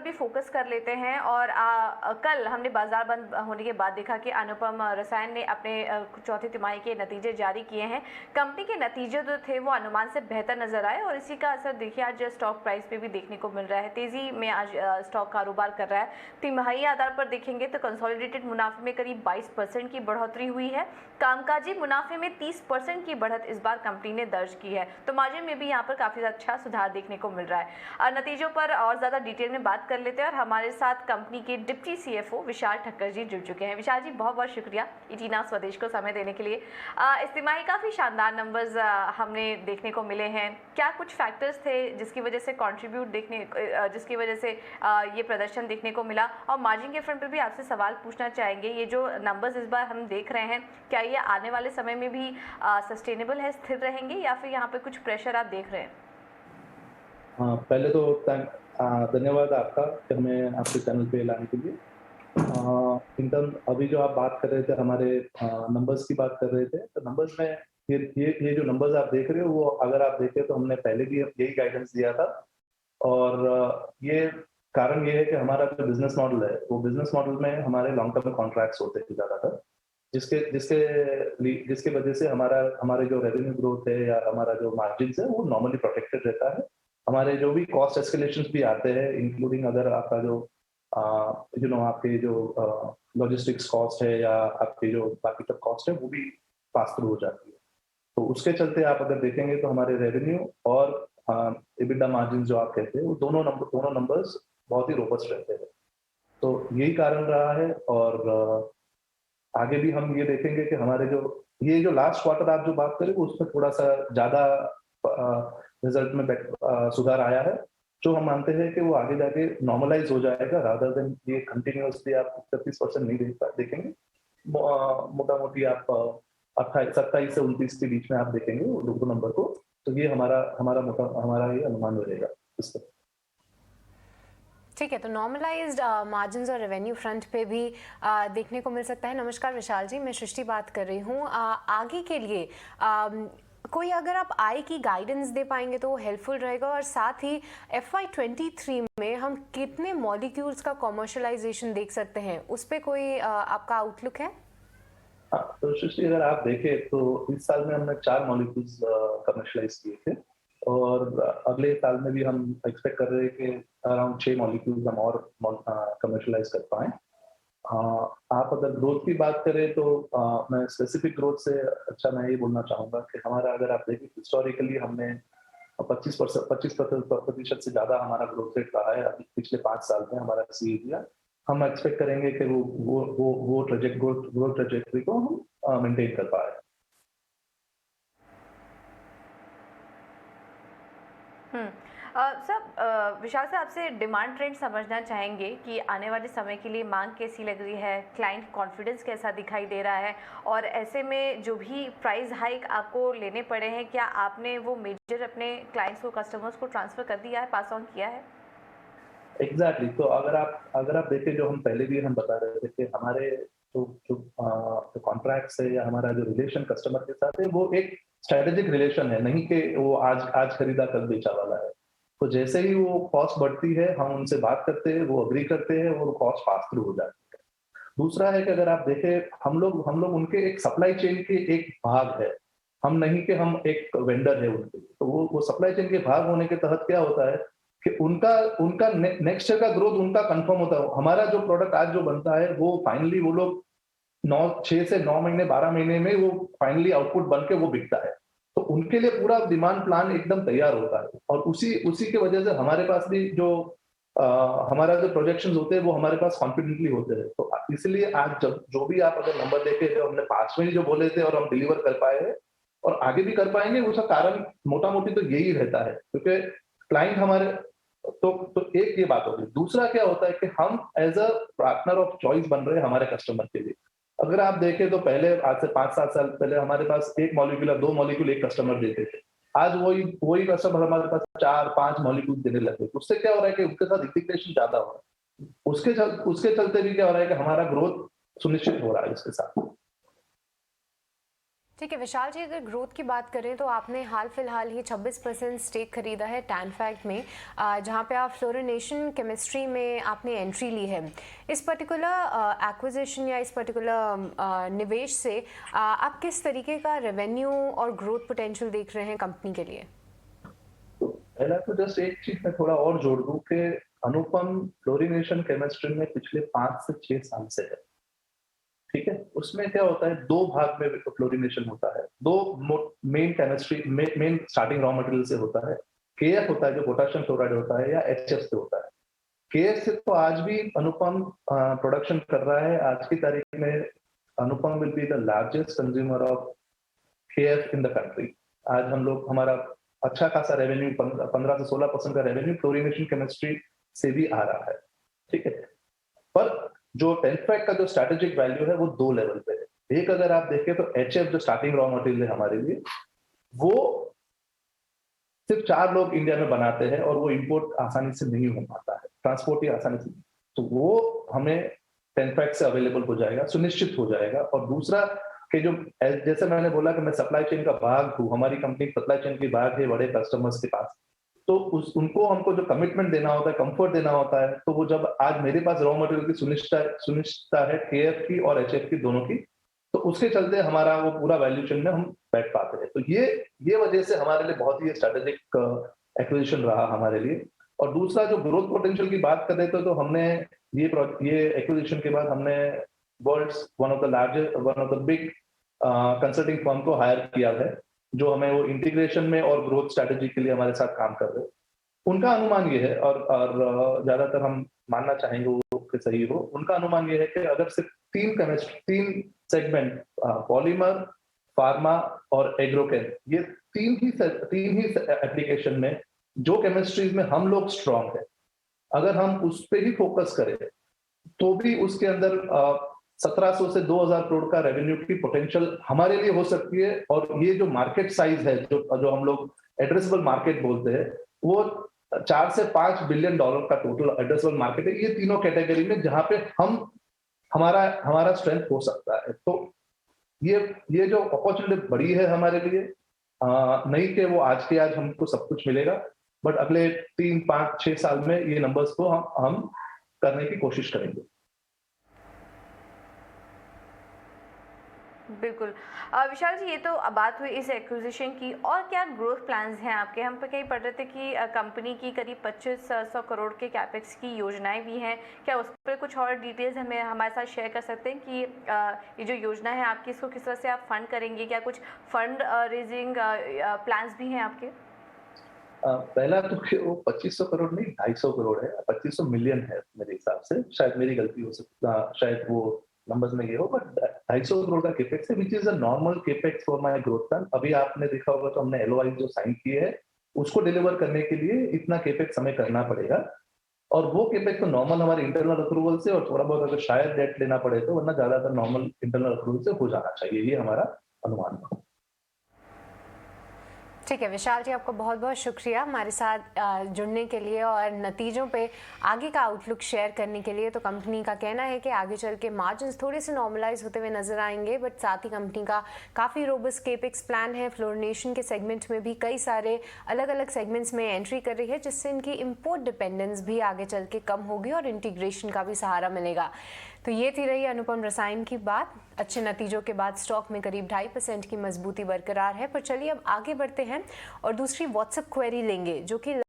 भी फोकस कर लेते हैं। और कल हमने बाजार बंद होने के बाद देखा कि अनुपम रसायन ने अपने चौथी तिमाही के नतीजे जारी किए हैं। कंपनी के नतीजे जो थे वो अनुमान से बेहतर नजर आए और इसी का असर देखिए आज स्टॉक प्राइस पे भी देखने को मिल रहा है। तेजी में आज स्टॉक कारोबार कर रहा है। तिमाही आधार पर देखेंगे तो कंसोलिडेटेड मुनाफे में करीब 22% की बढ़ोतरी हुई है। कामकाजी मुनाफे में 30% की बढ़त इस बार कंपनी ने दर्ज की है। तो मार्जिन में भी यहाँ पर काफी अच्छा सुधार देखने को मिल रहा है। नतीजों पर और ज्यादा डिटेल में बात कर लेते हैं और हमारे साथ कंपनी के डिप्टी सीएफओ विशाल ठक्कर जी जुड़ चुके हैं। विशाल जी बहुत बहुत शुक्रिया इटीना स्वदेश को समय देने के लिए। इस तिमाही काफी शानदार नंबर्स हमने देखने को मिले हैं। क्या कुछ फैक्टर्स थे जिसकी वजह से जिसकी वजह से ये प्रदर्शन देखने को मिला? और मार्जिन के फ्रंट पर भी आपसे सवाल पूछना चाहेंगे, ये जो नंबर्स इस बार हम देख रहे हैं क्या ये आने वाले समय में भी सस्टेनेबल है, स्थिर रहेंगे या फिर यहाँ पे कुछ प्रेशर आप देख रहे हैं? हाँ, पहले तो धन्यवाद आपका कि हमें आपके चैनल पे लाने के लिए। इंटर्न अभी जो आप बात कर रहे थे हमारे नंबर्स की बात कर रहे थे, तो नंबर्स में ये जो नंबर्स आप देख रहे हो वो अगर आप देखें तो हमने पहले भी यही गाइडेंस दिया था। और ये कारण ये है कि हमारा जो बिजनेस मॉडल है वो बिजनेस मॉडल में हमारे लॉन्ग टर्म कॉन्ट्रैक्ट्स होते हैं ज़्यादातर, जिसके जिसके जिसके वजह से हमारे जो रेवेन्यू ग्रोथ है या हमारा जो मार्जिन है वो नॉर्मली प्रोटेक्टेड रहता है। हमारे जो भी कॉस्ट एस्केलेशंस भी आते हैं, इंक्लूडिंग अगर आपका जो आपके जो लॉजिस्टिक्स कॉस्ट है या आपके जो बाकी सब कॉस्ट है वो भी पास थ्रू हो जाती है। तो उसके चलते आप अगर देखेंगे तो हमारे रेवेन्यू और EBITDA मार्जिन जो आप कहते हैं वो दोनों नंबर्स बहुत ही रोबस्ट रहते हैं। तो यही कारण रहा है। और आगे भी हम ये देखेंगे कि हमारे ये जो लास्ट क्वार्टर आप जो बात करें उसमें थोड़ा सा ज्यादा रिजल्ट में सुधार आया है, जो हम मानते हैं कि वो आगे जाके नॉर्मलाइज हो जाएगा रादर देन ये कंटिन्यूअसली आप 33% नहीं देखेंगे। मोटा मोटी आप 27 से 29 के बीच में आप देखेंगे वो दो नंबर को। तो ये हमारा ये अनुमान रहेगा इस पर। ठीक है, तो नॉर्मलाइज्ड मार्जिन्स और रेवेन्यू फ्रंट पे भी देखने को मिल सकता है। नमस्कार विशाल जी, मैं सृष्टि बात कर रही हूँ। आगे के लिए कोई अगर आप आय की गाइडेंस दे पाएंगे तो वो हेल्पफुल रहेगा। और साथ ही FY23 में हम कितने मॉलिक्यूल्स का कॉमर्शलाइजेशन देख सकते हैं, उस पर कोई आपका आउटलुक है? हाँ, तो सृष्टि अगर आप देखें तो इस साल में हमने 4 मॉलिक्यूल्स कमर्शलाइज किए थे और अगले साल में भी हम एक्सपेक्ट कर रहे हैं कि अराउंड 6 मॉलिक्यूल्स हम और कमर्शलाइज कर पाएं। आप अगर ग्रोथ की बात करें तो मैं स्पेसिफिक ग्रोथ से मैं ये बोलना चाहूँगा कि हमारा अगर आप देखें हिस्टोरिकली हमने 25% से ज़्यादा हमारा ग्रोथ रेट रहा है अभी पिछले 5 साल में हमारा CAGR। हम एक्सपेक्ट करेंगे कि वो ग्रोथ ट्रेजेक्टरी को हम मेंटेन कर पाए। सर विशाल से आपसे डिमांड ट्रेंड समझना चाहेंगे कि आने वाले समय के लिए मांग कैसी लग रही है, क्लाइंट कॉन्फिडेंस कैसा दिखाई दे रहा है, और ऐसे में जो भी प्राइस हाइक आपको लेने पड़े हैं क्या आपने वो मेजर अपने क्लाइंट्स को, कस्टमर्स को ट्रांसफर कर दिया है, पास ऑन किया है? एग्जैक्टली तो अगर आप देखें जो हम पहले भी हम बता रहे थे कि हमारे जो कॉन्ट्रैक्ट्स है या हमारा जो रिलेशन कस्टमर के साथ है वो एक स्ट्रेटेजिक रिलेशन है, नहीं कि वो आज खरीदा कल बेचा वाला है। तो जैसे ही वो कॉस्ट बढ़ती है हम उनसे बात करते हैं, वो अग्री करते हैं, वो कॉस्ट पास थ्रू हो जाती है। दूसरा है कि अगर आप देखें हम लोग उनके एक सप्लाई चेन के एक भाग है, हम नहीं कि हम एक वेंडर है उनके। तो वो सप्लाई चेन के भाग होने के तहत क्या होता है कि उनका नेक्स्ट ईयर का ग्रोथ उनका कंफर्म होता है। हमारा जो प्रोडक्ट आज जो बनता है वो फाइनली वो लोग 6 से 9 महीने 12 महीने में वो फाइनली आउटपुट बन के वो बिकता है। तो उनके लिए पूरा डिमांड प्लान एकदम तैयार होता है और उसी की वजह से हमारे पास भी जो हमारा जो प्रोजेक्शंस होते हैं वो हमारे पास कॉन्फिडेंटली होते हैं। तो इसलिए आज जो भी आप अगर नंबर देखे जो हमने 5 में जो बोले थे और हम डिलीवर कर पाए हैं और आगे भी कर पाएंगे, उसका कारण मोटा मोटी तो यही रहता है क्योंकि क्लाइंट हमारे तो एक ये बात होगी। दूसरा क्या होता है कि हम as a partner of choice बन रहे हैं हमारे कस्टमर के लिए। अगर आप देखें तो पहले आज से 5-7 साल पहले हमारे पास 1 मॉलिक्यूल या 2 मॉलिक्यूल एक कस्टमर देते थे। आज वही कस्टमर हमारे पास 4-5 मॉलिक्यूल देने लगे। उससे क्या हो रहा है कि उसके साथ इंटीग्रेशन ज्यादा हो रहा है। उसके चलते भी क्या हो रहा है कि हमारा ग्रोथ सुनिश्चित हो रहा है इसके साथ। ठीक है विशाल जी, अगर ग्रोथ की बात करें तो आपने हाल फिलहाल ही 26% स्टेक खरीदा है टैनफैक्ट में, जहां पे आप फ्लोरिनेशन केमिस्ट्री में आपने एंट्री ली है। इस पर्टिकुलर एक्विजिशन या इस पर्टिकुलर निवेश से आप किस तरीके का रेवेन्यू और ग्रोथ पोटेंशियल देख रहे हैं कंपनी के लिए? तो पहला तो जस्ट एक चीज मैं थोड़ा और जोड़ दूं कि अनुपम फ्लोरिनेशन केमिस्ट्री में पिछले 5 से 6 साल से है। ठीक है, उसमें क्या होता है, 2 भाग में फ्लोरिनेशन होता है। 2 main chemistry main starting raw material से होता है। केएफ होता है जो पोटेशियम क्लोराइड होता है, या एचएफ से होता है। केएफ से तो आज भी अनुपम प्रोडक्शन कर रहा है। आज की तारीख में Anupam will be the largest consumer of KF in the country. आज हम लोग हमारा अच्छा खासा रेवेन्यू 15 से 16% का रेवेन्यू फ्लोरिनेशन केमिस्ट्री से भी आ रहा है। ठीक है, पर जो टैनफैक्ट का जो स्ट्रैटेजिक वैल्यू है वो 2 लेवल पे है। एक अगर आप देखें तो एचएफ जो स्टार्टिंग रॉ मटेरियल है हमारे लिए, वो सिर्फ 4 लोग इंडिया में बनाते हैं और वो इंपोर्ट आसानी से नहीं हो पाता है, ट्रांसपोर्ट ही आसानी से, तो वो हमें टैनफैक्ट से अवेलेबल हो जाएगा, सुनिश्चित हो जाएगा। और दूसरा कि जो जैसे मैंने बोला कि मैं सप्लाई चेन का भाग हूँ, हमारी कंपनी सप्लाई चेन की भाग है बड़े कस्टमर्स के पास, तो उनको हमको जो कमिटमेंट देना होता है, कंफर्ट देना होता है, तो वो जब आज मेरे पास रॉ मटेरियल की सुनिश्चितता है केएफ की और एचएफ की दोनों की, तो उसके चलते हमारा वो पूरा वैल्यू चेन में हम बैठ पाते हैं। तो ये वजह से हमारे लिए बहुत ही स्ट्रेटेजिक एक्विजिशन रहा हमारे लिए। और दूसरा जो ग्रोथ पोटेंशियल की बात कर रहे थे, तो हमने ये एक्विजिशन के बाद हमने world's one of the big consulting firm को हायर किया है, जो हमें वो इंटीग्रेशन में और ग्रोथ स्ट्रैटेजी के लिए हमारे साथ काम कर रहे हैं। उनका अनुमान ये है, और ज्यादातर हम मानना चाहेंगे वो कि सही हो, उनका अनुमान ये है कि अगर सिर्फ 3 सेगमेंट, पॉलीमर, फार्मा और एग्रोकेम, ये तीन ही एप्लीकेशन में जो केमिस्ट्रीज में हम लोग स्ट्रांग है, अगर हम उस पर ही फोकस करें तो भी उसके अंदर 1700 से 2000 करोड़ का रेवेन्यू की पोटेंशियल हमारे लिए हो सकती है। और ये जो मार्केट साइज है, जो हम लोग एड्रेसेबल मार्केट बोलते हैं, वो 4 से 5 बिलियन डॉलर का टोटल एड्रेसेबल मार्केट है, ये तीनों कैटेगरी में, जहां पे हमारा स्ट्रेंथ हो सकता है। तो ये जो अपॉर्चुनिटी बड़ी है हमारे लिए, नहीं कि वो आज के आज हमको सब कुछ मिलेगा, बट अगले 3, 5, 6 साल में ये नंबर्स को हम करने की कोशिश करेंगे। बिल्कुल। विशाल जी, ये तो बात हुई इस एक्विजिशन की, और क्या ग्रोथ प्लान्स हैं आपके? हम पे कहीं पढ़ रहे थे कि कंपनी की करीब 2500 करोड़ के कैपेक्स की योजनाएं भी हैं। क्या उस पर कुछ और डिटेल्स हमें हमारे साथ शेयर कर सकते हैं कि ये जो योजना है आपकी, इसको किस तरह से आप फंड करेंगे? क्या कुछ फंड रेजिंग प्लान्स भी हैं आपके? पहला तो वो 2500 करोड़ नहीं, 250 करोड़ है, 2500 मिलियन है मेरे हिसाब से, शायद मेरी गलती हो सकती, शायद वो नंबर्स में ये हो, बट 250 करोड़ का केपेक्स है, which is a normal capex for my growth plan. अभी आपने देखा होगा तो हमने एलओआई जो साइन किए है, उसको डिलीवर करने के लिए इतना केपेक्स हमें करना पड़ेगा। और वो केपेक्स तो नॉर्मल हमारे इंटरनल अप्रूवल से, और थोड़ा बहुत अगर शायद डेट लेना पड़े तो, वरना ज्यादातर नॉर्मल इंटरनल अप्रूवल से हो जाना चाहिए, ये हमारा अनुमान है। ठीक है विशाल जी, आपका बहुत बहुत शुक्रिया हमारे साथ जुड़ने के लिए और नतीजों पे आगे का आउटलुक शेयर करने के लिए। तो कंपनी का कहना है कि आगे चल के मार्जिन्स थोड़े से नॉर्मलाइज होते हुए नजर आएंगे, बट साथ ही कंपनी का काफ़ी रोबस्ट केपेक्स प्लान है। फ्लोरिनेशन के सेगमेंट में भी कई सारे अलग अलग सेगमेंट्स में एंट्री कर रही है, जिससे इनकी इम्पोर्ट डिपेंडेंस भी आगे चल के कम होगी और इंटीग्रेशन का भी सहारा मिलेगा। तो ये थी रही अनुपम रसायन की बात। अच्छे नतीजों के बाद स्टॉक में करीब 2.5% की मजबूती बरकरार है। पर चलिए अब आगे बढ़ते हैं और दूसरी व्हाट्सएप क्वेरी लेंगे, जो कि